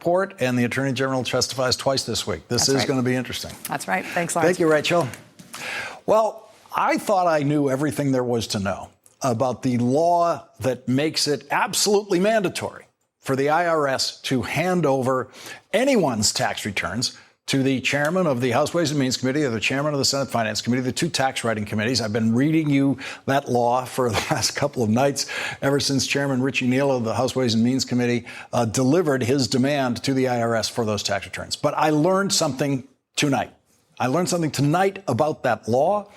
report, and the Attorney General testifies twice this week. This is going to be interesting. That's right. Thanks, Lawrence. Thank you, Rachel. Well, I thought I knew everything there was to know about the law that makes it absolutely mandatory for the IRS to hand over anyone's tax returns to the chairman of the House Ways and Means Committee or the chairman of the Senate Finance Committee, the two tax writing committees. I've been reading you that law for the last couple of nights, ever since Chairman Richie Neal of the House Ways and Means Committee delivered his demand to the IRS for those tax returns. But I learned something tonight. I learned something tonight about that law,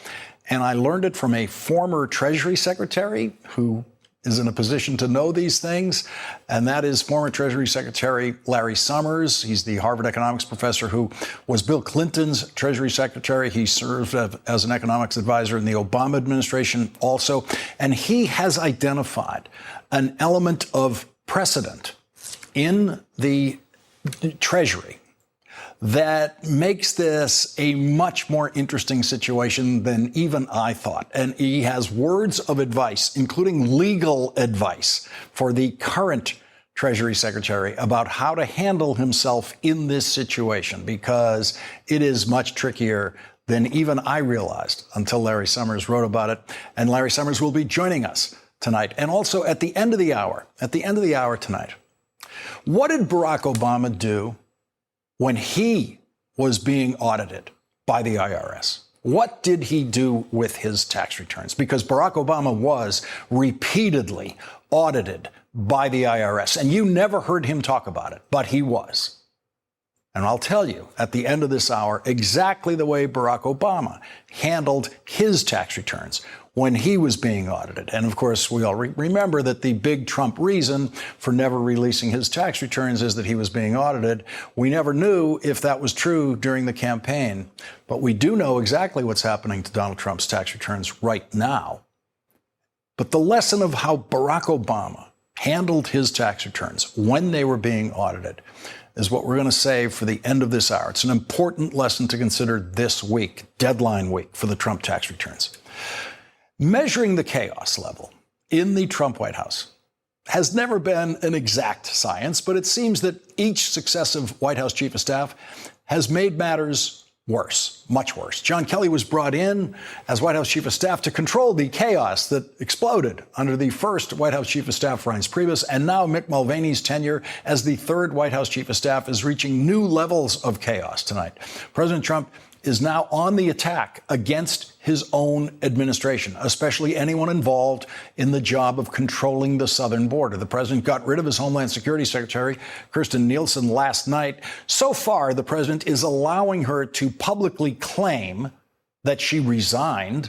and I learned it from a former Treasury Secretary who is in a position to know these things, and that is former Treasury Secretary Larry Summers. He's the Harvard economics professor who was Bill Clinton's Treasury Secretary. He served as an economics advisor in the Obama administration also, and he has identified an element of precedent in the Treasury that makes this a much more interesting situation than even I thought. And he has words of advice, including legal advice, for the current Treasury Secretary about how to handle himself in this situation, because it is much trickier than even I realized until Larry Summers wrote about it. And Larry Summers will be joining us tonight. And also at the end of the hour tonight, what did Barack Obama do when he was being audited by the IRS? What did he do with his tax returns? Because Barack Obama was repeatedly audited by the IRS, and you never heard him talk about it, but he was. And I'll tell you at the end of this hour exactly the way Barack Obama handled his tax returns when he was being audited. And of course, we all remember that the big Trump reason for never releasing his tax returns is that he was being audited. We never knew if that was true during the campaign, but we do know exactly what's happening to Donald Trump's tax returns right now. But the lesson of how Barack Obama handled his tax returns when they were being audited is what we're going to save for the end of this hour. It's an important lesson to consider this week, deadline week for the Trump tax returns. Measuring the chaos level in the Trump White House has never been an exact science, but it seems that each successive White House chief of staff has made matters worse, much worse. John Kelly was brought in as White House chief of staff to control the chaos that exploded under the first White House chief of staff, Reince Priebus, and now Mick Mulvaney's tenure as the third White House chief of staff is reaching new levels of chaos tonight. President Trump is now on the attack against his own administration, especially anyone involved in the job of controlling the southern border. The president got rid of his Homeland Security Secretary, Kirstjen Nielsen, last night. So far, the president is allowing her to publicly claim that she resigned,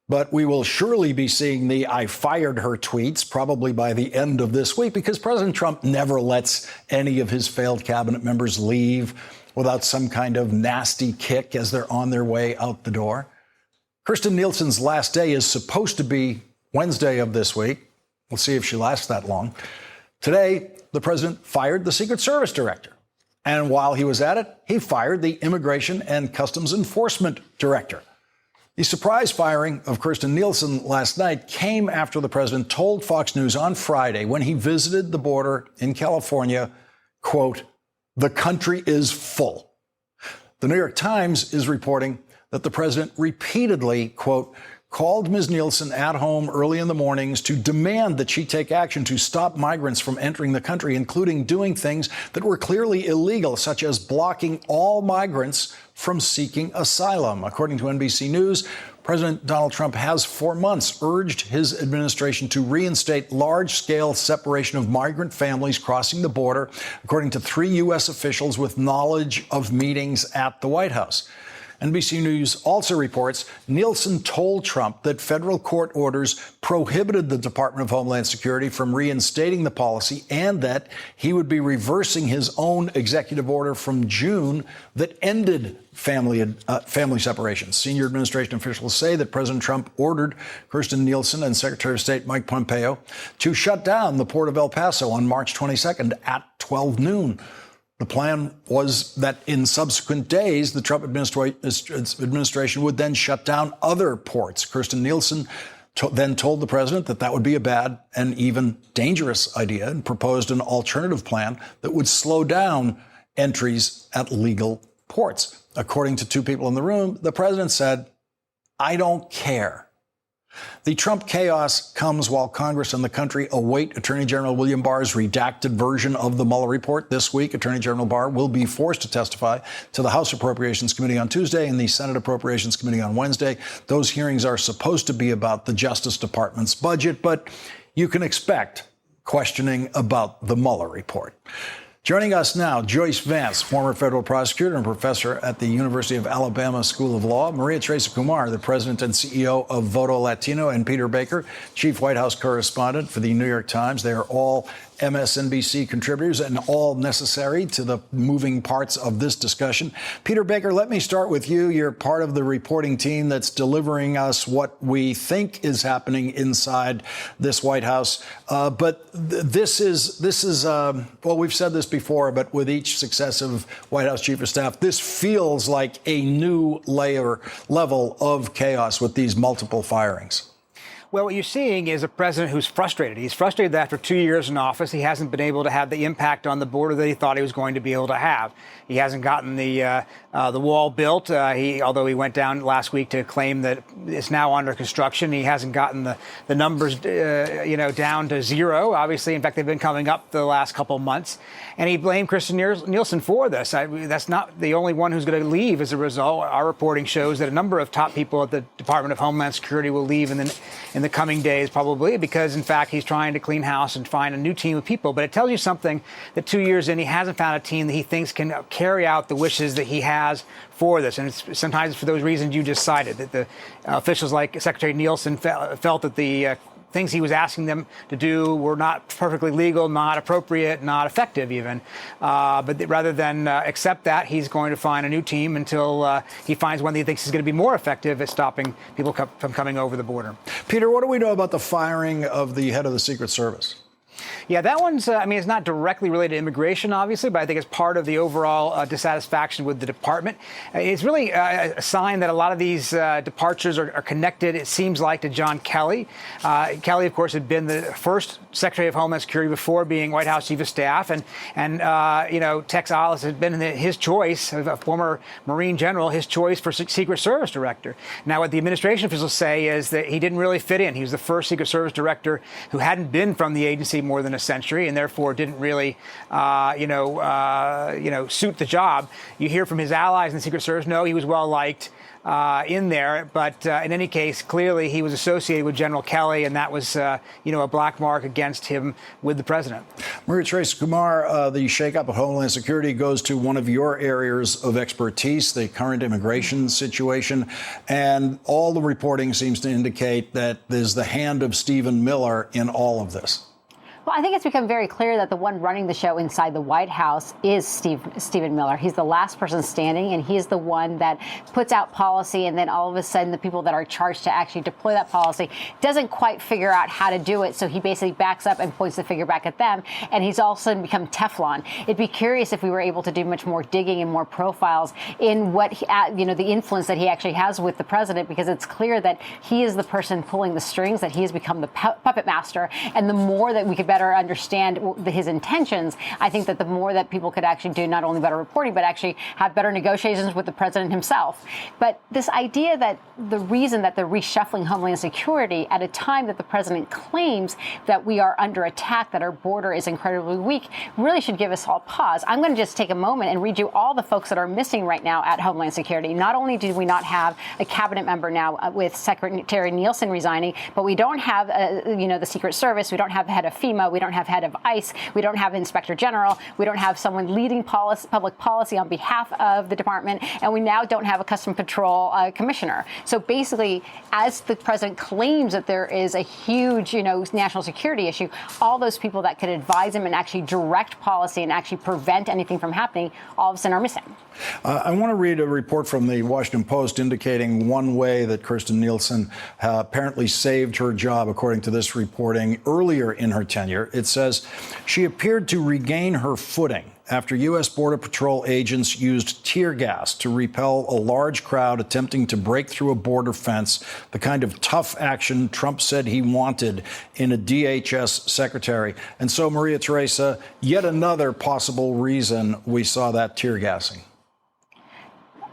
but we will surely be seeing the "I fired her" tweets probably by the end of this week, because President Trump never lets any of his failed cabinet members leave without some kind of nasty kick as they're on their way out the door. Kirstjen Nielsen's last day is supposed to be Wednesday of this week. We'll see if she lasts that long. Today, the president fired the Secret Service director. And while he was at it, he fired the Immigration and Customs Enforcement director. The surprise firing of Kirstjen Nielsen last night came after the president told Fox News on Friday, when he visited the border in California, quote, "The country is full." The New York Times is reporting that the president repeatedly, quote, called Ms. Nielsen at home early in the mornings to demand that she take action to stop migrants from entering the country, including doing things that were clearly illegal, such as blocking all migrants from seeking asylum. According to NBC News, President Donald Trump has for months urged his administration to reinstate large-scale separation of migrant families crossing the border, according to 3 U.S. officials with knowledge of meetings at the White House. NBC News also reports Nielsen told Trump that federal court orders prohibited the Department of Homeland Security from reinstating the policy, and that he would be reversing his own executive order from June that ended family separations. Senior administration officials say that President Trump ordered Kirstjen Nielsen and Secretary of State Mike Pompeo to shut down the port of El Paso on March 22nd at 12 noon. The plan was that in subsequent days, the Trump administration would then shut down other ports. Kirstjen Nielsen then told the president that that would be a bad and even dangerous idea and proposed an alternative plan that would slow down entries at legal ports. According to two people in the room, the president said, "I don't care." The Trump chaos comes while Congress and the country await Attorney General William Barr's redacted version of the Mueller report. This week, Attorney General Barr will be forced to testify to the House Appropriations Committee on Tuesday and the Senate Appropriations Committee on Wednesday. Those hearings are supposed to be about the Justice Department's budget, but you can expect questioning about the Mueller report. Joining us now, Joyce Vance, former federal prosecutor and professor at the University of Alabama School of Law, Maria Teresa Kumar, the president and CEO of Voto Latino, and Peter Baker, chief White House correspondent for the New York Times. They are all MSNBC contributors and all necessary to the moving parts of this discussion. Peter Baker, let me start with you. You're part of the reporting team that's delivering us what we think is happening inside this White House. But this is well, we've said this before, but with each successive White House chief of staff, this feels like a new level of chaos with these multiple firings. Well, what you're seeing is a president who's frustrated. He's frustrated that after 2 years in office, he hasn't been able to have the impact on the border that he thought he was going to be able to have. He hasn't gotten the wall built. Although he went down last week to claim that it's now under construction, he hasn't gotten the numbers, down to zero. Obviously, in fact, they've been coming up the last couple of months. And he blamed Kirstjen Nielsen for this. That's not the only one who's going to leave as a result. Our reporting shows that a number of top people at the Department of Homeland Security will leave in the coming days, probably, because, in fact, he's trying to clean house and find a new team of people. But it tells you something that 2 years in, he hasn't found a team that he thinks can carry out the wishes that he has for this. And sometimes for those reasons you just cited, that the officials like Secretary Nielsen felt that the things he was asking them to do were not perfectly legal, not appropriate, not effective even. But rather than accept that, he's going to find a new team until he finds one that he thinks is going to be more effective at stopping people from coming over the border. Peter, what do we know about the firing of the head of the Secret Service? Yeah, that one's, it's not directly related to immigration, obviously, but I think it's part of the overall dissatisfaction with the department. It's really a sign that a lot of these departures are connected, it seems like, to John Kelly. Kelly, of course, had been the first Secretary of Homeland Security before being White House Chief of Staff. And Tex Alice had been his choice, a former Marine general, his choice for Secret Service director. Now, what the administration officials say is that he didn't really fit in. He was the first Secret Service director who hadn't been from the agency more than a century, and therefore didn't really, suit the job. You hear from his allies in the Secret Service, no, he was well liked in there. But in any case, clearly he was associated with General Kelly, and that was, a black mark against him with the president. Maria Teresa Kumar, the shakeup of Homeland Security goes to one of your areas of expertise, the current immigration situation. And all the reporting seems to indicate that there's the hand of Stephen Miller in all of this. Well, I think it's become very clear that the one running the show inside the White House is Stephen Miller. He's the last person standing, and he's the one that puts out policy, and then all of a sudden the people that are charged to actually deploy that policy doesn't quite figure out how to do it, so he basically backs up and points the finger back at them, and he's all of a sudden become Teflon. It'd be curious if we were able to do much more digging and more profiles in what, the influence that he actually has with the president, because it's clear that he is the person pulling the strings, that he has become the puppet master, and the more that we could better understand his intentions, I think that the more that people could actually do not only better reporting, but actually have better negotiations with the president himself. But this idea that the reason that they're reshuffling Homeland Security at a time that the president claims that we are under attack, that our border is incredibly weak, really should give us all pause. I'm going to just take a moment and read you all the folks that are missing right now at Homeland Security. Not only do we not have a cabinet member now with Secretary Nielsen resigning, but we don't have, the Secret Service. We don't have the head of FEMA. We don't have head of ICE. We don't have Inspector General. We don't have someone leading public policy on behalf of the department. And we now don't have a Customs Patrol commissioner. So basically, as the president claims that there is a huge, national security issue, all those people that could advise him and actually direct policy and actually prevent anything from happening, all of a sudden are missing. I want to read a report from the Washington Post indicating one way that Kirstjen Nielsen apparently saved her job, according to this reporting, earlier in her tenure. It says she appeared to regain her footing after U.S. Border Patrol agents used tear gas to repel a large crowd attempting to break through a border fence, the kind of tough action Trump said he wanted in a DHS secretary. And so, Maria Teresa, yet another possible reason we saw that tear gassing.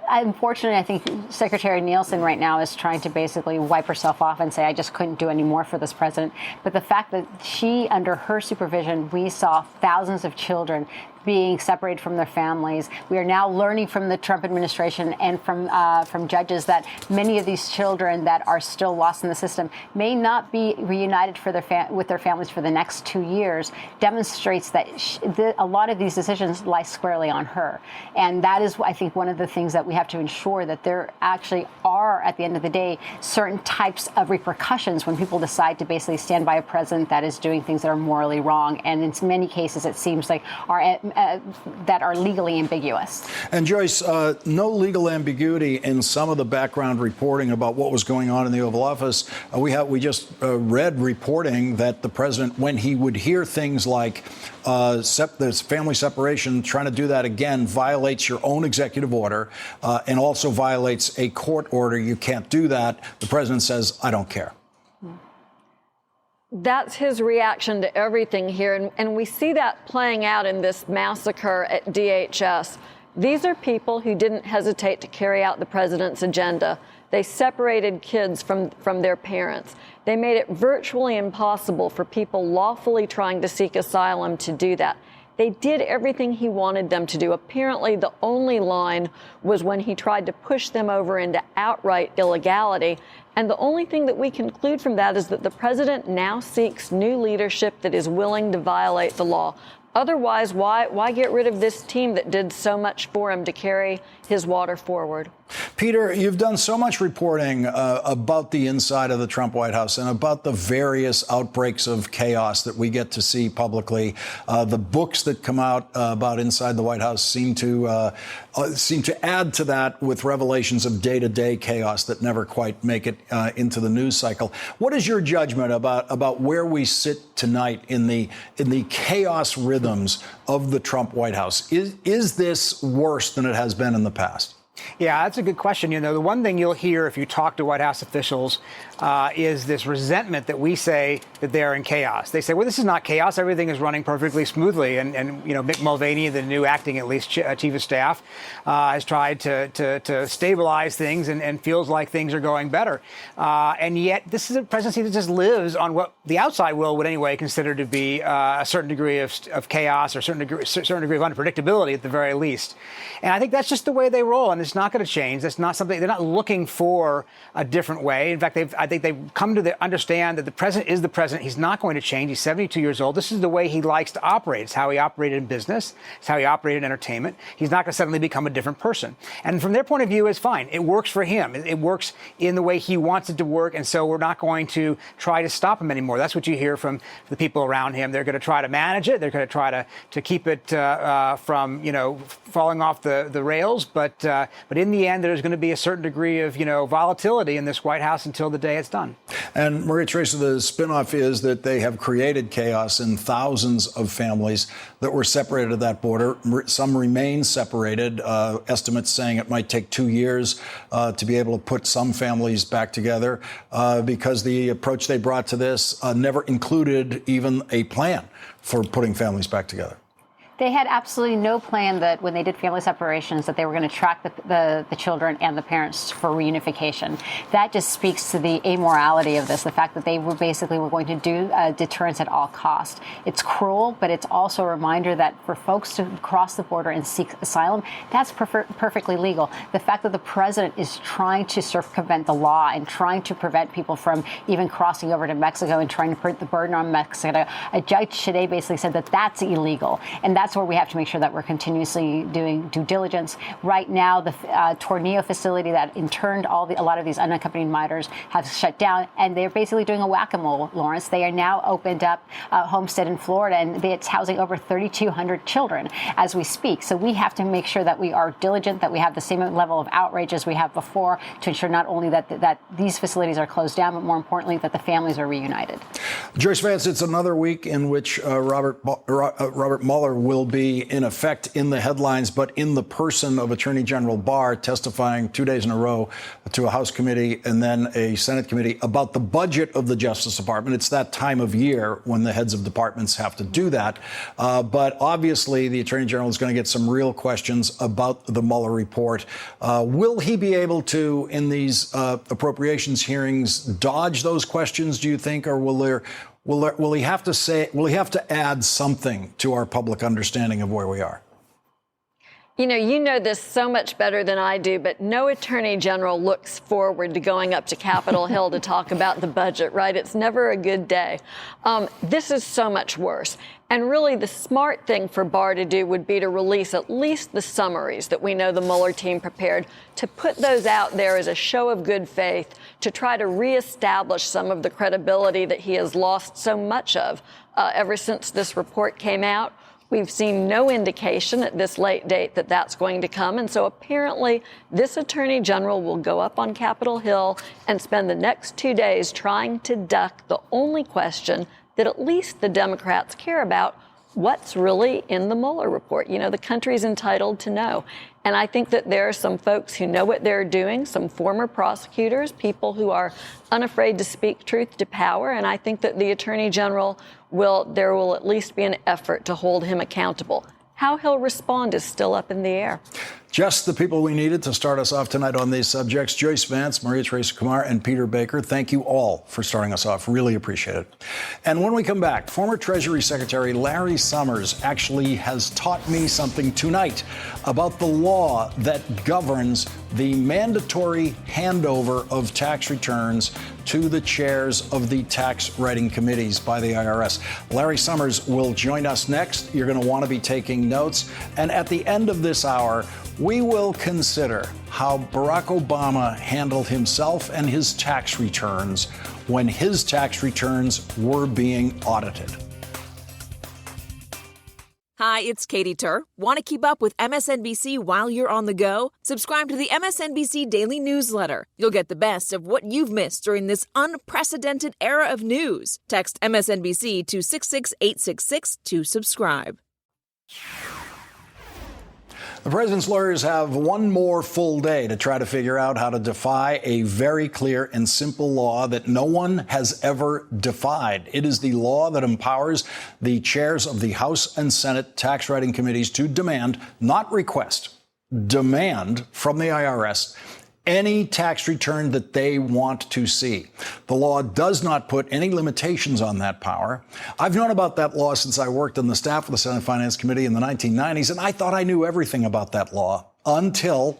Unfortunately, I think Secretary Nielsen right now is trying to basically wipe herself off and say, I just couldn't do any more for this president. But the fact that she, under her supervision, we saw thousands of children being separated from their families. We are now learning from the Trump administration and from judges that many of these children that are still lost in the system may not be reunited for with their families for the next 2 years, demonstrates that a lot of these decisions lie squarely on her. And that is, I think, one of the things that we have to ensure, that there actually are, at the end of the day, certain types of repercussions when people decide to basically stand by a president that is doing things that are morally wrong. And in many cases, it seems like that are legally ambiguous. And Joyce, no legal ambiguity in some of the background reporting about what was going on in the Oval Office. We just read reporting that the president, when he would hear things like there's family separation, trying to do that again violates your own executive order and also violates a court order. You can't do that. The president says, I don't care. That's his reaction to everything here. And we see that playing out in this massacre at DHS. These are people who didn't hesitate to carry out the president's agenda. They separated kids from their parents. They made it virtually impossible for people lawfully trying to seek asylum to do that. They did everything he wanted them to do. Apparently, the only line was when he tried to push them over into outright illegality. And the only thing that we conclude from that is that the president now seeks new leadership that is willing to violate the law. Otherwise, why get rid of this team that did so much for him to carry his water forward? Peter, you've done so much reporting about the inside of the Trump White House and about the various outbreaks of chaos that we get to see publicly. The books that come out about inside the White House seem to add to that with revelations of day-to-day chaos that never quite make it into the news cycle. What is your judgment about where we sit tonight in the chaos rhythms of the Trump White House? Is this worse than it has been in the past? Yeah, that's a good question. You know, the one thing you'll hear if you talk to White House officials is this resentment that we say that they're in chaos. They say, well, this is not chaos. Everything is running perfectly smoothly. And you know, Mick Mulvaney, the new acting, at least, chief of staff, has tried to stabilize things and feels like things are going better. And yet this is a presidency that just lives on what the outside world would anyway consider to be a certain degree of chaos or certain degree of unpredictability at the very least. And I think that's just the way they roll. And it's not going to change. That's not something, they're not looking for a different way. In fact, I think they've come to understand that the president is the president. He's not going to change. He's 72 years old. This is the way he likes to operate. It's how he operated in business. It's how he operated in entertainment. He's not going to suddenly become a different person. And from their point of view, it's fine. It works for him. It works in the way he wants it to work. And so we're not going to try to stop him anymore. That's what you hear from the people around him. They're going to try to manage it. They're going to try to keep it from, you know, falling off the rails. But in the end, there's going to be a certain degree of, you know, volatility in this White House until the day it's done. And Maria Teresa, the spinoff is that they have created chaos in thousands of families that were separated at that border. Some remain separated. Estimates saying it might take 2 years to be able to put some families back together because the approach they brought to this never included even a plan for putting families back together. They had absolutely no plan that when they did family separations that they were going to track the children and the parents for reunification. That just speaks to the amorality of this, the fact that they were going to do deterrence at all costs. It's cruel, but it's also a reminder that for folks to cross the border and seek asylum, that's perfectly legal. The fact that the president is trying to circumvent the law and trying to prevent people from even crossing over to Mexico and trying to put the burden on Mexico, a judge today basically said that that's illegal. And that's where we have to make sure that we're continuously doing due diligence. Right now, the Tornillo facility that interned a lot of these unaccompanied minors has shut down, and they're basically doing a whack-a-mole, Lawrence. They are now opened up Homestead in Florida, and it's housing over 3,200 children as we speak. So we have to make sure that we are diligent, that we have the same level of outrage as we have before to ensure not only that these facilities are closed down, but more importantly, that the families are reunited. Joyce Vance, it's another week in which Robert Mueller will will be in effect in the headlines, but in the person of Attorney General Barr testifying 2 days in a row to a House committee and then a Senate committee about the budget of the Justice Department. It's that time of year when the heads of departments have to do that. But obviously, the Attorney General is going to get some real questions about the Mueller report. Will he be able to, in these appropriations hearings, dodge those questions, do you think, or will he have to add something to our public understanding of where we are? You know this so much better than I do, but no attorney general looks forward to going up to Capitol Hill to talk about the budget, right? It's never a good day. This is so much worse. And really, the smart thing for Barr to do would be to release at least the summaries that we know the Mueller team prepared, to put those out there as a show of good faith, to try to reestablish some of the credibility that he has lost so much of ever since this report came out. We've seen no indication at this late date that that's going to come. And so apparently this attorney general will go up on Capitol Hill and spend the next 2 days trying to duck the only question that at least the Democrats care about: what's really in the Mueller report? The country's entitled to know. And I think that there are some folks who know what they're doing, some former prosecutors, people who are unafraid to speak truth to power. And I think that the attorney general there will at least be an effort to hold him accountable. How he'll respond is still up in the air. Just the people we needed to start us off tonight on these subjects. Joyce Vance, Maria Teresa Kumar, and Peter Baker. Thank you all for starting us off. Really appreciate it. And when we come back, former Treasury Secretary Larry Summers actually has taught me something tonight about the law that governs the mandatory handover of tax returns to the chairs of the tax writing committees by the IRS. Larry Summers will join us next. You're going to want to be taking notes. And at the end of this hour, we will consider how Barack Obama handled himself and his tax returns when his tax returns were being audited. Hi, it's Katie Tur. Want to keep up with MSNBC while you're on the go? Subscribe to the MSNBC Daily Newsletter. You'll get the best of what you've missed during this unprecedented era of news. Text MSNBC to 66866 to subscribe. The president's lawyers have one more full day to try to figure out how to defy a very clear and simple law that no one has ever defied. It is the law that empowers the chairs of the House and Senate tax writing committees to demand, not request, demand from the IRS any tax return that they want to see. The law does not put any limitations on that power. I've known about that law since I worked on the staff of the Senate Finance Committee in the 1990s, and I thought I knew everything about that law until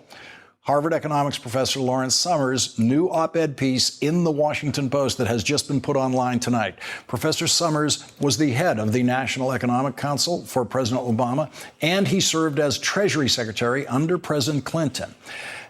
Harvard economics professor Lawrence Summers' new op-ed piece in the Washington Post that has just been put online tonight. Professor Summers was the head of the National Economic Council for President Obama, and he served as Treasury Secretary under President Clinton.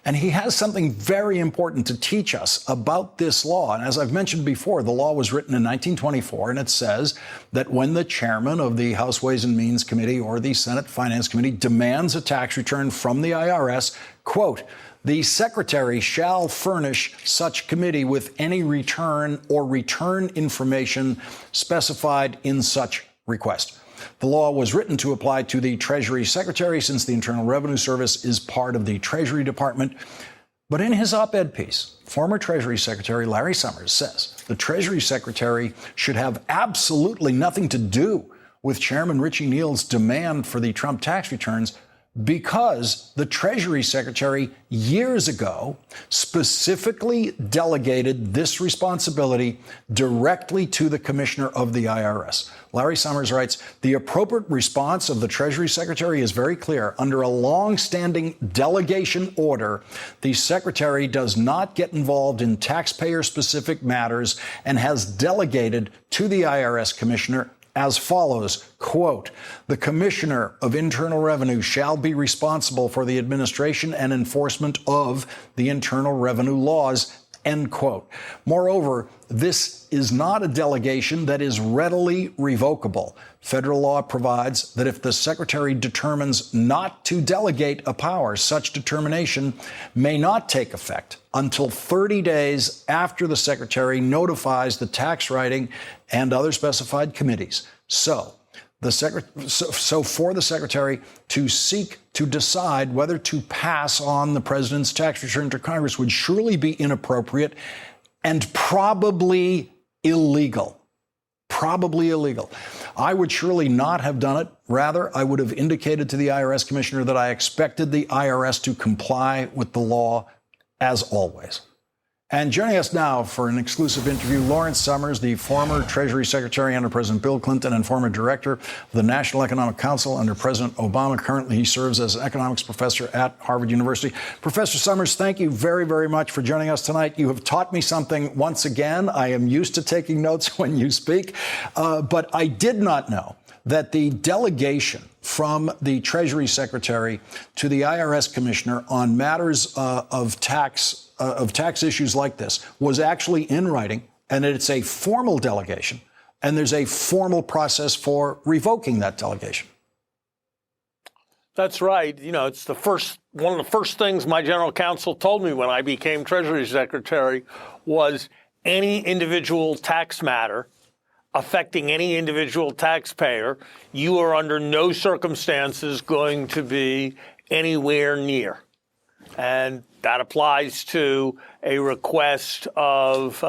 And he has something very important to teach us about this law. And as I've mentioned before, the law was written in 1924, and it says that when the chairman of the House Ways and Means Committee or the Senate Finance Committee demands a tax return from the IRS, quote, the secretary shall furnish such committee with any return or return information specified in such request. The law was written to apply to the Treasury Secretary since the Internal Revenue Service is part of the Treasury Department. But in his op-ed piece, former Treasury Secretary Larry Summers says the Treasury Secretary should have absolutely nothing to do with Chairman Richie Neal's demand for the Trump tax returns, because the Treasury Secretary years ago specifically delegated this responsibility directly to the Commissioner of the IRS. Larry Summers writes, the appropriate response of the Treasury Secretary is very clear. Under a long-standing delegation order, the Secretary does not get involved in taxpayer-specific matters and has delegated to the IRS Commissioner as follows, quote, the Commissioner of Internal Revenue shall be responsible for the administration and enforcement of the Internal Revenue laws, end quote. Moreover, this is not a delegation that is readily revocable. Federal law provides that if the Secretary determines not to delegate a power, such determination may not take effect until 30 days after the Secretary notifies the tax writing and other specified committees. So, So for the secretary to seek to decide whether to pass on the president's tax return to Congress would surely be inappropriate and probably illegal. Probably illegal. I would surely not have done it. Rather, I would have indicated to the IRS commissioner that I expected the IRS to comply with the law as always. And joining us now for an exclusive interview, Lawrence Summers, the former Treasury Secretary under President Bill Clinton and former director of the National Economic Council under President Obama. Currently, he serves as an economics professor at Harvard University. Professor Summers, thank you very, very much for joining us tonight. You have taught me something once again. I am used to taking notes when you speak, but I did not know that the delegation from the Treasury Secretary to the IRS Commissioner on matters of tax issues like this was actually in writing, and it's a formal delegation, and there's a formal process for revoking that delegation. That's right. You know, it's one of the first things my general counsel told me when I became Treasury Secretary was any individual tax matter affecting any individual taxpayer, you are under no circumstances going to be anywhere near. And that applies to a request of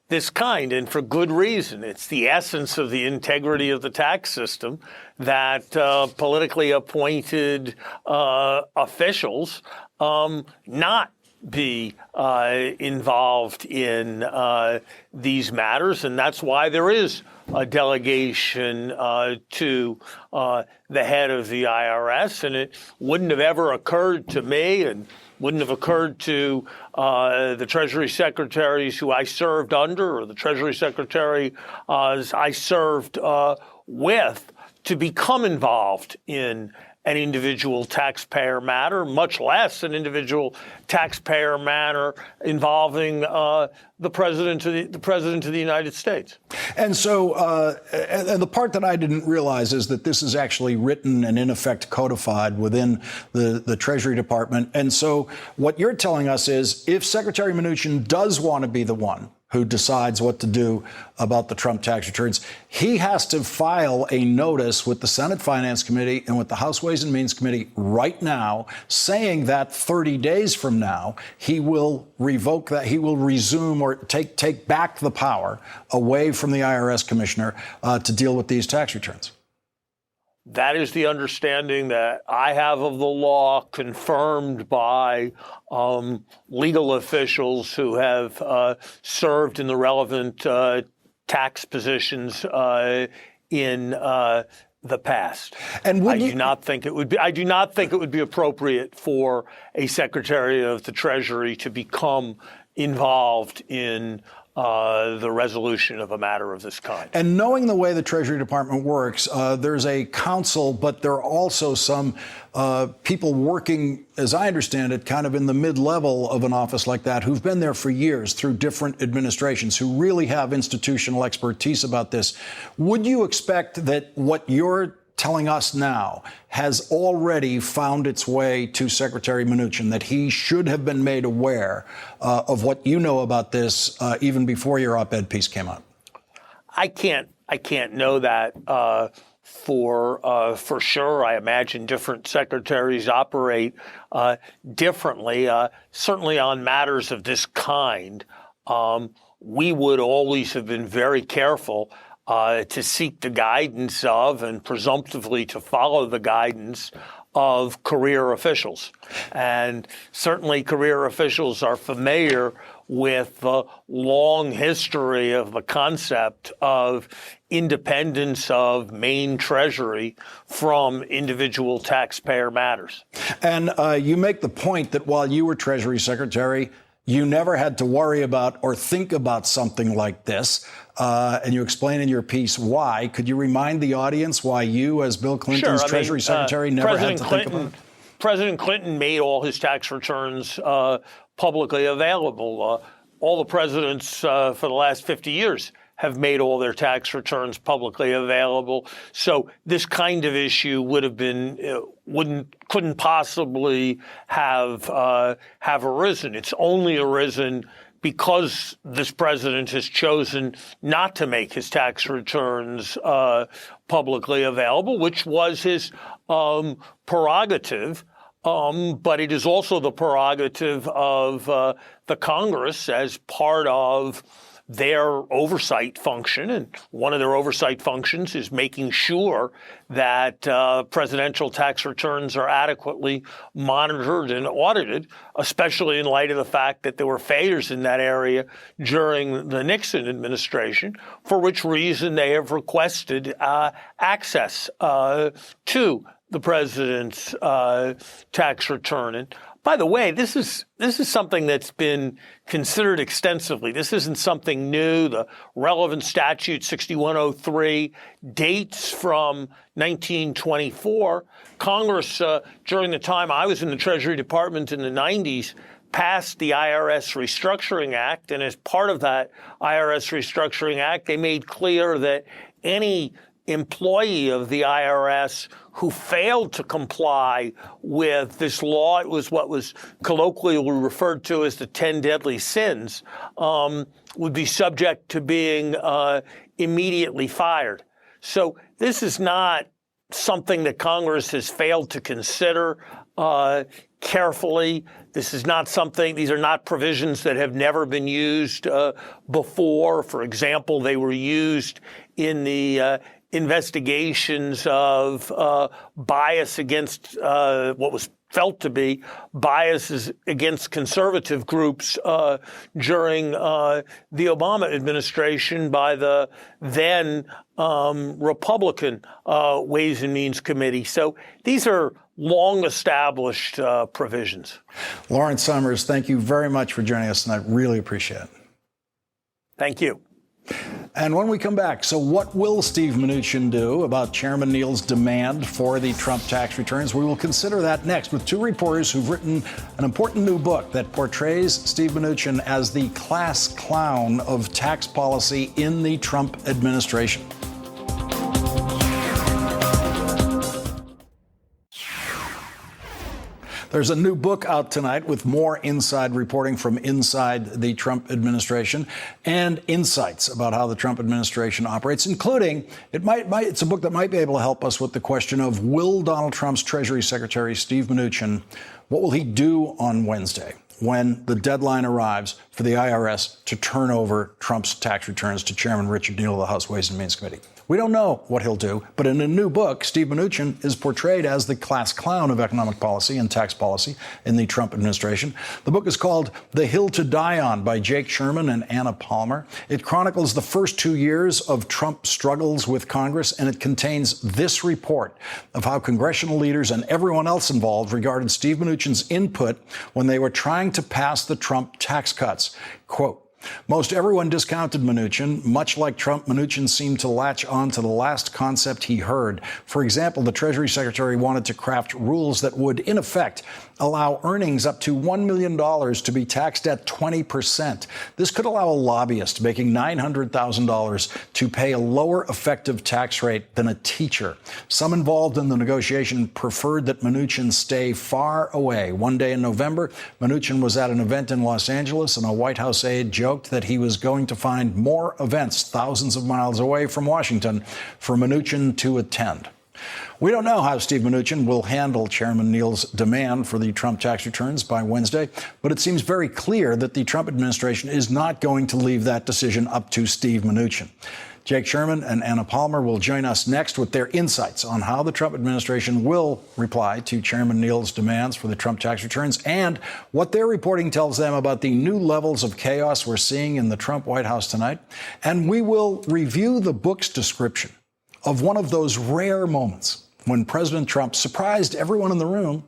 this kind, and for good reason. It's the essence of the integrity of the tax system that politically appointed officials not be involved in these matters, and that's why there is a delegation to the head of the IRS, and it wouldn't have ever occurred to me and wouldn't have occurred to the Treasury Secretaries who I served under or the Treasury Secretary I served with to become involved in an individual taxpayer matter, much less an individual taxpayer matter involving the president of the United States. And so, and the part that I didn't realize is that this is actually written and in effect codified within the Treasury Department. And so, what you're telling us is, if Secretary Mnuchin does want to be the one who decides what to do about the Trump tax returns, he has to file a notice with the Senate Finance Committee and with the House Ways and Means Committee right now, saying that 30 days from now, he will revoke that, he will resume or take back the power away from the IRS commissioner to deal with these tax returns. That is the understanding that I have of the law, confirmed by legal officials who have served in the relevant tax positions in the past. And I do not think it would be appropriate for a Secretary of the Treasury to become involved in the resolution of a matter of this kind. And knowing the way the Treasury Department works, there's a council, but there are also some people working, as I understand it, kind of in the mid-level of an office like that, who've been there for years through different administrations, who really have institutional expertise about this. Would you expect that what you're telling us now has already found its way to Secretary Mnuchin, that he should have been made aware of what you know about this even before your op-ed piece came out? I can't know that for sure. I imagine different secretaries operate differently. Certainly on matters of this kind, we would always have been very careful to seek the guidance of and presumptively to follow the guidance of career officials. And certainly career officials are familiar with the long history of the concept of independence of main Treasury from individual taxpayer matters. And you make the point that while you were Treasury Secretary, you never had to worry about or think about something like this. And you explain in your piece why. Could you remind the audience why you, as Bill Clinton's Treasury Secretary, never had to think about it? President Clinton made all his tax returns publicly available. All the presidents for the last 50 years have made all their tax returns publicly available. So this kind of issue would have been couldn't possibly have arisen. It's only arisen because this president has chosen not to make his tax returns publicly available, which was his prerogative. But it is also the prerogative of the Congress as part of their oversight function. And one of their oversight functions is making sure that presidential tax returns are adequately monitored and audited, especially in light of the fact that there were failures in that area during the Nixon administration, for which reason they have requested access to the president's tax return. And by the way, this is something that's been considered extensively. This isn't something new. The relevant statute 6103 dates from 1924. Congress, during the time I was in the Treasury Department in the 90s, passed the IRS Restructuring Act. And as part of that IRS Restructuring Act, they made clear that any employee of the IRS who failed to comply with this law, it was what was colloquially referred to as the 10 deadly sins, would be subject to being immediately fired. So this is not something that Congress has failed to consider carefully. This is not something, these are not provisions that have never been used before. For example, they were used in the investigations of bias against what was felt to be biases against conservative groups during the Obama administration by the then Republican Ways and Means Committee. So these are long established provisions. Lawrence Summers, thank you very much for joining us tonight. Really appreciate it. Thank you. And when we come back, so what will Steve Mnuchin do about Chairman Neal's demand for the Trump tax returns? We will consider that next with two reporters who've written an important new book that portrays Steve Mnuchin as the class clown of tax policy in the Trump administration. There's a new book out tonight with more inside reporting from inside the Trump administration and insights about how the Trump administration operates, including it's a book that might be able to help us with the question of, will Donald Trump's Treasury Secretary Steve Mnuchin, what will he do on Wednesday when the deadline arrives for the IRS to turn over Trump's tax returns to Chairman Richard Neal of the House Ways and Means Committee? We don't know what he'll do, but in a new book, Steve Mnuchin is portrayed as the class clown of economic policy and tax policy in the Trump administration. The book is called The Hill to Die On by Jake Sherman and Anna Palmer. It chronicles the first 2 years of Trump's struggles with Congress, and it contains this report of how congressional leaders and everyone else involved regarded Steve Mnuchin's input when they were trying to pass the Trump tax cuts. Quote, most everyone discounted Mnuchin. Much like Trump, Mnuchin seemed to latch on to the last concept he heard. For example, the Treasury Secretary wanted to craft rules that would, in effect, allow earnings up to $1 million to be taxed at 20%. This could allow a lobbyist making $900,000 to pay a lower effective tax rate than a teacher. Some involved in the negotiation preferred that Mnuchin stay far away. One day in November, Mnuchin was at an event in Los Angeles, and a White House aide joked that he was going to find more events thousands of miles away from Washington for Mnuchin to attend. We don't know how Steve Mnuchin will handle Chairman Neal's demand for the Trump tax returns by Wednesday, but it seems very clear that the Trump administration is not going to leave that decision up to Steve Mnuchin. Jake Sherman and Anna Palmer will join us next with their insights on how the Trump administration will reply to Chairman Neal's demands for the Trump tax returns and what their reporting tells them about the new levels of chaos we're seeing in the Trump White House tonight. And we will review the book's description of one of those rare moments when President Trump surprised everyone in the room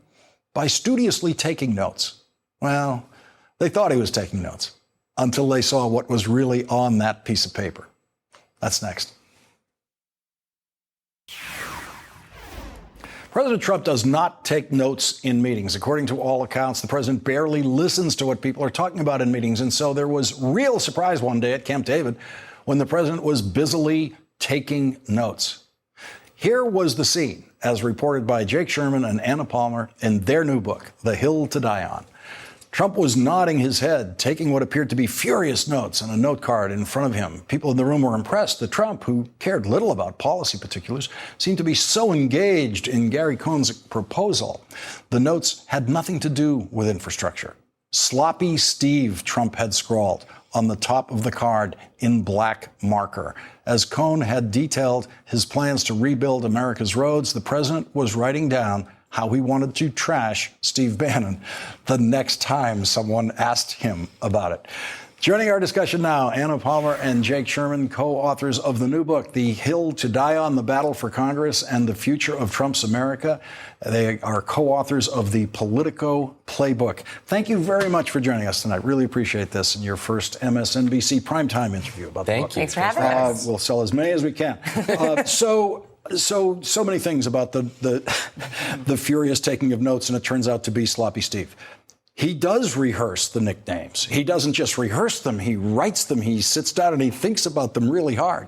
by studiously taking notes. Well, they thought he was taking notes until they saw what was really on that piece of paper. That's next. President Trump does not take notes in meetings. According to all accounts, the president barely listens to what people are talking about in meetings. And so there was real surprise one day at Camp David when the president was busily taking notes. Here was the scene as reported by Jake Sherman and Anna Palmer in their new book, The Hill to Die On. Trump was nodding his head, taking what appeared to be furious notes on a note card in front of him. People in the room were impressed that Trump, who cared little about policy particulars, seemed to be so engaged in Gary Cohn's proposal. The notes had nothing to do with infrastructure. Sloppy Steve, Trump had scrawled on the top of the card in black marker. As Cohn had detailed his plans to rebuild America's roads, the president was writing down how he wanted to trash Steve Bannon the next time someone asked him about it. Joining our discussion now, Anna Palmer and Jake Sherman, co-authors of the new book, The Hill to Die On, The Battle for Congress and the Future of Trump's America. They are co-authors of the Politico Playbook. Thank you very much for joining us tonight. Really appreciate this in your first MSNBC primetime interview about the book. Thanks for having us. We'll sell as many as we can. So many things about the furious taking of notes, and it turns out to be Sloppy Steve. He does rehearse the nicknames. He doesn't just rehearse them, he writes them, he sits down and he thinks about them really hard.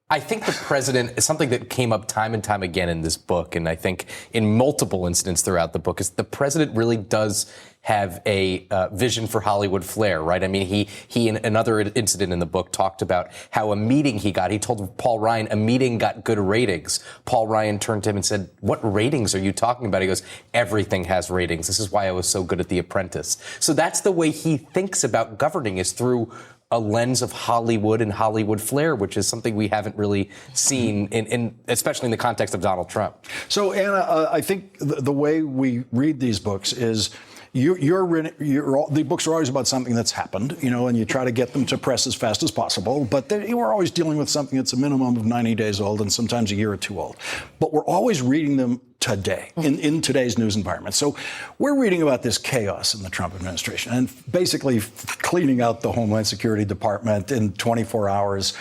I think the president is something that came up time and time again in this book, and I think in multiple incidents throughout the book, is the president really does have a vision for Hollywood flair, right? I mean, he in another incident in the book talked about how a meeting he told Paul Ryan a meeting got good ratings. Paul Ryan turned to him and said, "What ratings are you talking about?" He goes, "Everything has ratings. This is why I was so good at The Apprentice." So that's the way he thinks about governing, is through a lens of Hollywood and Hollywood flair, which is something we haven't really seen, in especially in the context of Donald Trump. So, Anna, I think the way we read these books is the books are always about something that's happened, and you try to get them to press as fast as possible. But we're always dealing with something that's a minimum of 90 days old and sometimes a year or two old. But we're always reading them today, in today's news environment. So we're reading about this chaos in the Trump administration and basically cleaning out the Homeland Security Department in 24 hours.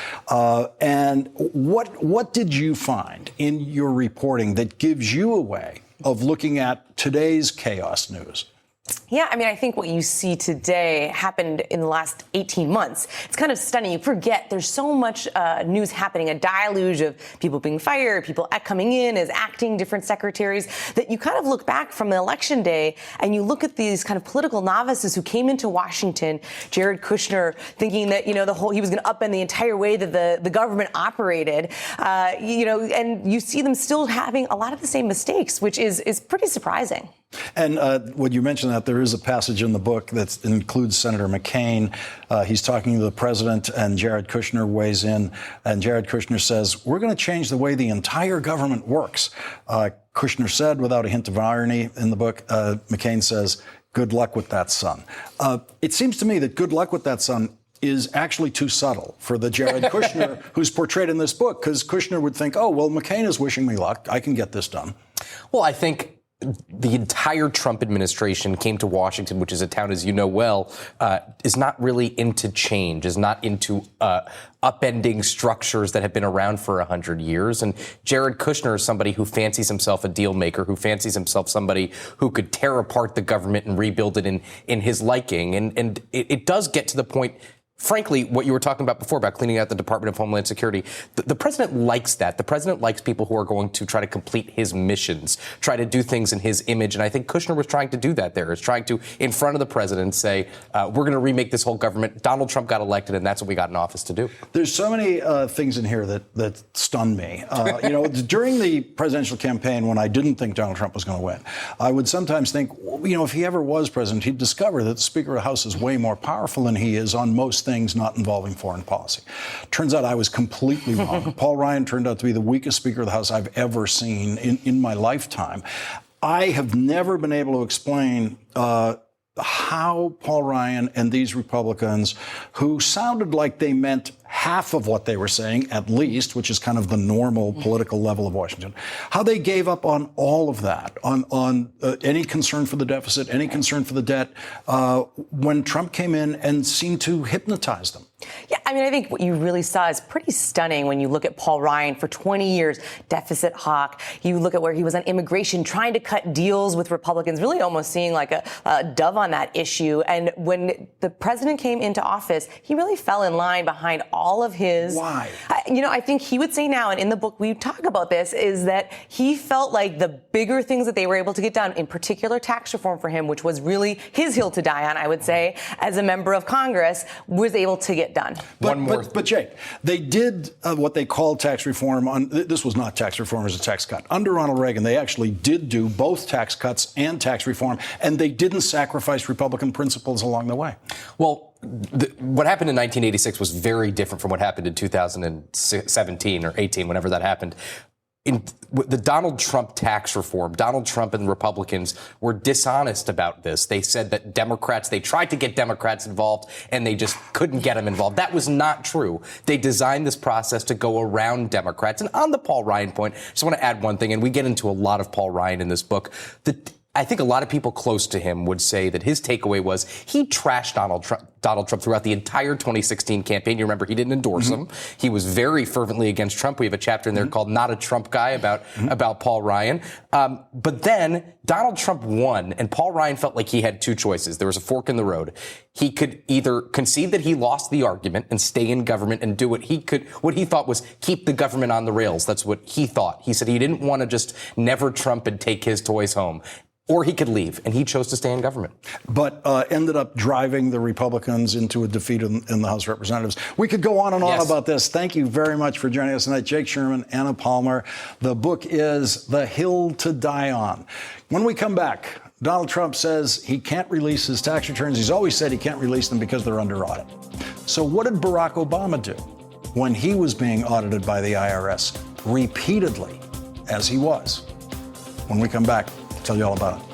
And what did you find in your reporting that gives you a way of looking at today's chaos news? Yeah, I mean, I think what you see today happened in the last 18 months. It's kind of stunning. You forget there's so much news happening, a deluge of people being fired, people coming in as acting different secretaries, that you kind of look back from the election day and you look at these kind of political novices who came into Washington, Jared Kushner, thinking that, he was going to upend the entire way that the government operated, and you see them still having a lot of the same mistakes, which is pretty surprising. And when you mentioned that, there is a passage in the book that includes Senator McCain. He's talking to the president, and Jared Kushner weighs in. And Jared Kushner says, "We're going to change the way the entire government works." Kushner said, without a hint of irony in the book, McCain says, "Good luck with that, son." It seems to me that good luck with that, son, is actually too subtle for the Jared Kushner who's portrayed in this book, because Kushner would think, oh, well, McCain is wishing me luck. I can get this done. Well, I think the entire Trump administration came to Washington, which is a town, as you know well, is not really into change, is not into upending structures that have been around for 100 years. And Jared Kushner is somebody who fancies himself a deal maker, who fancies himself somebody who could tear apart the government and rebuild it in his liking. And it does get to the point, frankly, what you were talking about before about cleaning out the Department of Homeland Security. The president likes that. The president likes people who are going to try to complete his missions, try to do things in his image. And I think Kushner was trying to do that there, is trying to, in front of the president, say, we're going to remake this whole government. Donald Trump got elected, and that's what we got in office to do. There's so many things in here that stun me. During the presidential campaign, when I didn't think Donald Trump was going to win, I would sometimes think, if he ever was president, he'd discover that the Speaker of the House is way more powerful than he is on most things not involving foreign policy. Turns out I was completely wrong. Paul Ryan turned out to be the weakest Speaker of the House I've ever seen in my lifetime. I have never been able to explain how Paul Ryan and these Republicans, who sounded like they meant half of what they were saying, at least, which is kind of the normal political level of Washington, how they gave up on all of that, on any concern for the deficit, any concern for the debt, when Trump came in and seemed to hypnotize them. Yeah, I mean, I think what you really saw is pretty stunning when you look at Paul Ryan for 20 years, deficit hawk. You look at where he was on immigration, trying to cut deals with Republicans, really almost seeing like a dove on that issue. And when the president came into office, he really fell in line behind all all of his. Why? I think he would say now, and in the book we talk about this, is that he felt like the bigger things that they were able to get done, in particular tax reform for him, which was really his hill to die on, I would say, as a member of Congress, was able to get done. But Jake, they did what they called tax reform. This was not tax reform, it was a tax cut. Under Ronald Reagan, they actually did do both tax cuts and tax reform, and they didn't sacrifice Republican principles along the way. Well, what happened in 1986 was very different from what happened in 2017 or 18, whenever that happened. In the Donald Trump tax reform, Donald Trump and Republicans were dishonest about this. They said that they tried to get Democrats involved and they just couldn't get them involved. That was not true. They designed this process to go around Democrats. And on the Paul Ryan point, I just want to add one thing, and we get into a lot of Paul Ryan in this book. I think a lot of people close to him would say that his takeaway was he trashed Donald Trump throughout the entire 2016 campaign. You remember he didn't endorse him. He was very fervently against Trump. We have a chapter in there called Not a Trump Guy about Paul Ryan. But then Donald Trump won, and Paul Ryan felt like he had two choices. There was a fork in the road. He could either concede that he lost the argument and stay in government and do what he thought was keep the government on the rails. That's what he thought. He said he didn't want to just never Trump and take his toys home. Or he could leave, and he chose to stay in government. But ended up driving the Republicans into a defeat in the House of Representatives. We could go on and on about this. Thank you very much for joining us tonight. Jake Sherman, Anna Palmer. The book is The Hill to Die On. When we come back, Donald Trump says he can't release his tax returns. He's always said he can't release them because they're under audit. So what did Barack Obama do when he was being audited by the IRS repeatedly, as he was? When we come back, tell you all about it.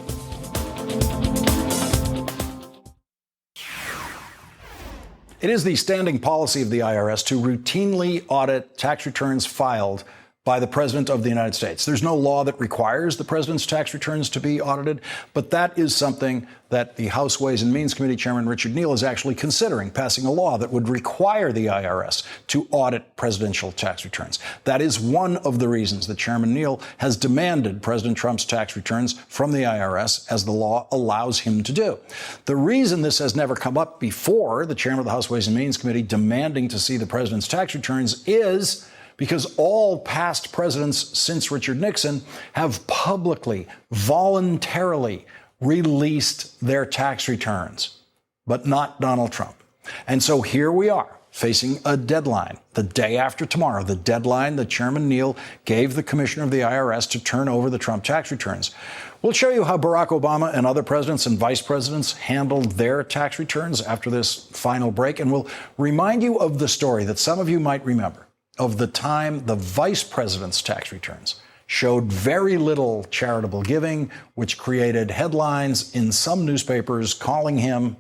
It is the standing policy of the IRS to routinely audit tax returns filed by the President of the United States. There's no law that requires the President's tax returns to be audited, but that is something that the House Ways and Means Committee Chairman Richard Neal is actually considering, passing a law that would require the IRS to audit presidential tax returns. That is one of the reasons that Chairman Neal has demanded President Trump's tax returns from the IRS, as the law allows him to do. The reason this has never come up before, the Chairman of the House Ways and Means Committee demanding to see the President's tax returns, is because all past presidents since Richard Nixon have publicly, voluntarily released their tax returns, but not Donald Trump. And so here we are, facing a deadline, the day after tomorrow, the deadline that Chairman Neal gave the Commissioner of the IRS to turn over the Trump tax returns. We'll show you how Barack Obama and other presidents and vice presidents handled their tax returns after this final break, and we'll remind you of the story that some of you might remember of the time the vice president's tax returns showed very little charitable giving, which created headlines in some newspapers calling him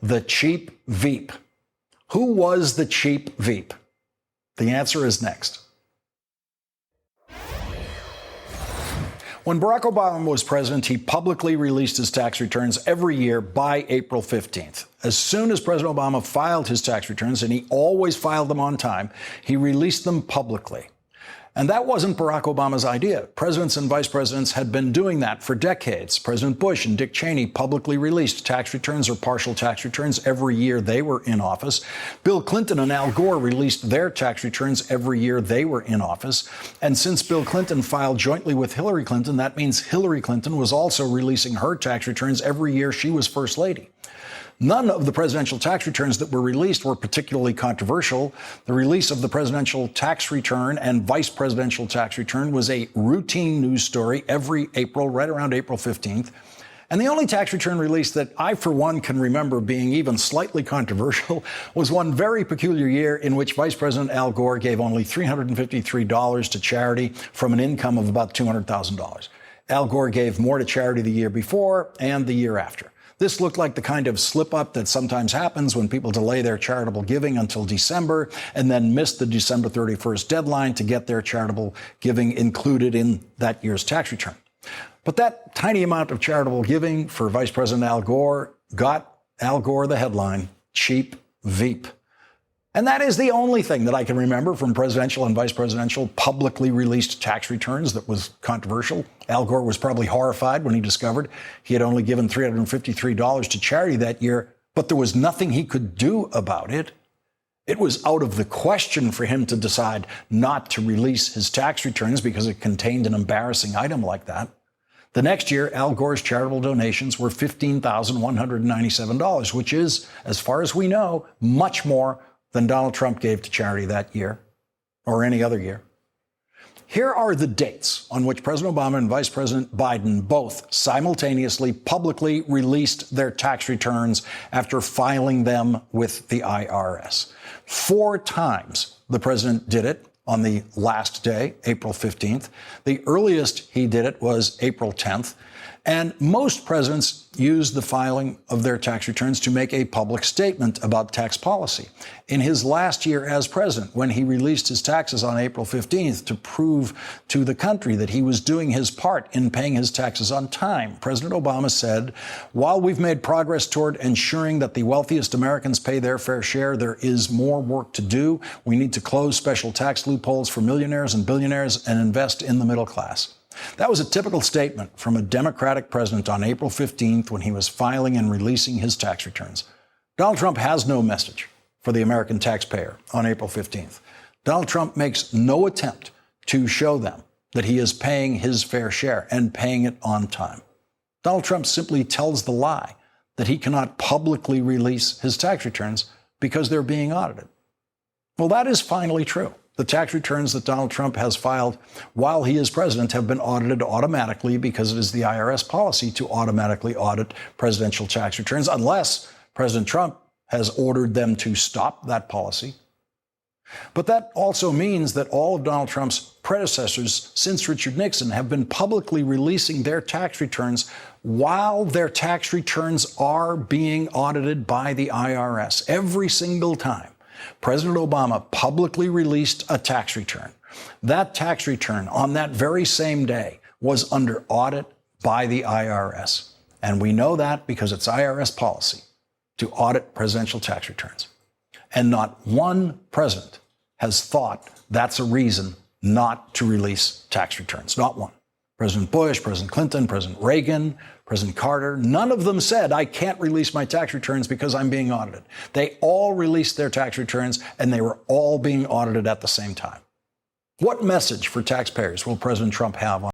the cheap Veep. Who was the cheap Veep? The answer is next. When Barack Obama was president, he publicly released his tax returns every year by April 15th. As soon as President Obama filed his tax returns, and he always filed them on time, he released them publicly. And that wasn't Barack Obama's idea. Presidents and vice presidents had been doing that for decades. President Bush and Dick Cheney publicly released tax returns or partial tax returns every year they were in office. Bill Clinton and Al Gore released their tax returns every year they were in office. And since Bill Clinton filed jointly with Hillary Clinton, that means Hillary Clinton was also releasing her tax returns every year she was First Lady. None of the presidential tax returns that were released were particularly controversial. The release of the presidential tax return and vice presidential tax return was a routine news story every April, right around April 15th. And the only tax return release that I, for one, can remember being even slightly controversial was one very peculiar year in which Vice President Al Gore gave only $353 to charity from an income of about $200,000. Al Gore gave more to charity the year before and the year after. This looked like the kind of slip-up that sometimes happens when people delay their charitable giving until December and then miss the December 31st deadline to get their charitable giving included in that year's tax return. But that tiny amount of charitable giving for Vice President Al Gore got Al Gore the headline, Cheap Veep. And that is the only thing that I can remember from presidential and vice presidential publicly released tax returns that was controversial. Al Gore was probably horrified when he discovered he had only given $353 to charity that year, but there was nothing he could do about it. It was out of the question for him to decide not to release his tax returns because it contained an embarrassing item like that. The next year, Al Gore's charitable donations were $15,197, which is, as far as we know, much more than Donald Trump gave to charity that year or any other year. Here are the dates on which President Obama and Vice President Biden both simultaneously publicly released their tax returns after filing them with the IRS. 4 times the president did it on the last day, April 15th. The earliest he did it was April 10th. And most presidents use the filing of their tax returns to make a public statement about tax policy. In his last year as president, when he released his taxes on April 15th to prove to the country that he was doing his part in paying his taxes on time, President Obama said, "While we've made progress toward ensuring that the wealthiest Americans pay their fair share, there is more work to do. We need to close special tax loopholes for millionaires and billionaires and invest in the middle class." That was a typical statement from a Democratic president on April 15th when he was filing and releasing his tax returns. Donald Trump has no message for the American taxpayer on April 15th. Donald Trump makes no attempt to show them that he is paying his fair share and paying it on time. Donald Trump simply tells the lie that he cannot publicly release his tax returns because they're being audited. Well, that is finally true. The tax returns that Donald Trump has filed while he is president have been audited automatically because it is the IRS policy to automatically audit presidential tax returns unless President Trump has ordered them to stop that policy. But that also means that all of Donald Trump's predecessors since Richard Nixon have been publicly releasing their tax returns while their tax returns are being audited by the IRS every single time President Obama publicly released a tax return. That tax return on that very same day was under audit by the IRS. And we know that because it's IRS policy to audit presidential tax returns. And not one president has thought that's a reason not to release tax returns. Not one. President Bush, President Clinton, President Reagan, President Carter, none of them said, I can't release my tax returns because I'm being audited. They all released their tax returns, and they were all being audited at the same time. What message for taxpayers will President Trump have on